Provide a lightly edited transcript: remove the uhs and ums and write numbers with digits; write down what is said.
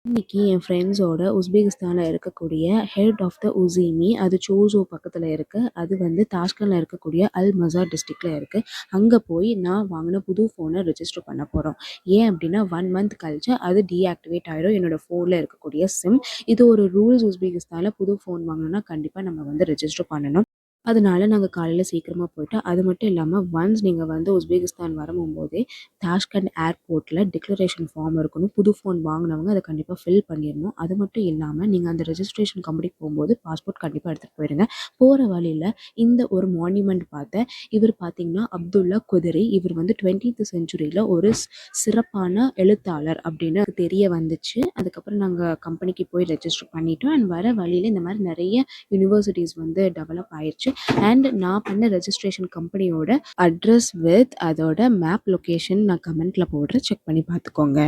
இன்னைக்கு என் ஃப்ரெண்ட்ஸோட உஸ்பெகிஸ்தான்ல இருக்கக்கூடிய ஹெட் ஆஃப் த உசீமி அது சோசோ பக்கத்துல இருக்கு. அது வந்து தாஷ்கண்ட்ல இருக்கக்கூடிய அல் மசார் டிஸ்ட்ரிக்ட்ல இருக்கு. அங்க போய் நான் வாங்கின புது ஃபோனை ரெஜிஸ்டர் பண்ண போறோம். ஏன் அப்படின்னா 1 மந்த் கழிச்சு அது டீஆக்டிவேட் ஆயிடும் என்னோட ஃபோன்ல இருக்கக்கூடிய சிம். இது ஒரு ரூல்ஸ். உஸ்பெகிஸ்தான்ல புது ஃபோன் வாங்கணும்னா கண்டிப்பா நம்ம வந்து ரெஜிஸ்டர் பண்ணணும். அதனால நாங்க காலையில சீக்கிரமா போயிட்டு, அது மட்டும் இல்லாம ஒன்ஸ் நீங்க வந்து உஸ்பெகிஸ்தான் வரும்போதே தாஷ்கண்ட் ஏர்போர்ட்ல டிக்ளரேஷன் ஃபார்ம் இருக்கணும். புது ஃபோன் வாங்குனவங்க அத கண்டிப்பா ஃபில் பண்ணிறணும். அது மட்டும் இல்லாம நீங்க அந்த ரெஜிஸ்ட்ரேஷன் கம்பெனிக்கு போம்போது பாஸ்போர்ட் கண்டிப்பா எடுத்துட்டு போயிருங்க. போற வழியில இந்த ஒரு மான்யூமெண்ட் பார்த்தேன். இவர் பார்த்தீங்கன்னா அப்துல்லா குதிரி. இவர் வந்து 20th செஞ்சுரியில ஒரு சிறப்பான எழுத்தாளர் அப்படின்னு தெரிய வந்துச்சு. அதுக்கப்புறம் நாங்க கம்பெனிக்கு போய் ரெஜிஸ்டர் பண்ணிட்டோம். அண்ட் வர வழியில இந்த மாரி நெறைய யூனிவர்சிட்டிஸ் வந்து டெவலப் ஆயிருச்சு. அண்ட் நான் பண்ண ரெஜிஸ்ட்ரேஷன் கம்பெனியோட அட்ரஸ் வித் அதோட மேப் லொகேஷன் நான் கமெண்ட்ல போடுறேன். செக் பண்ணி பார்த்துக்கோங்க.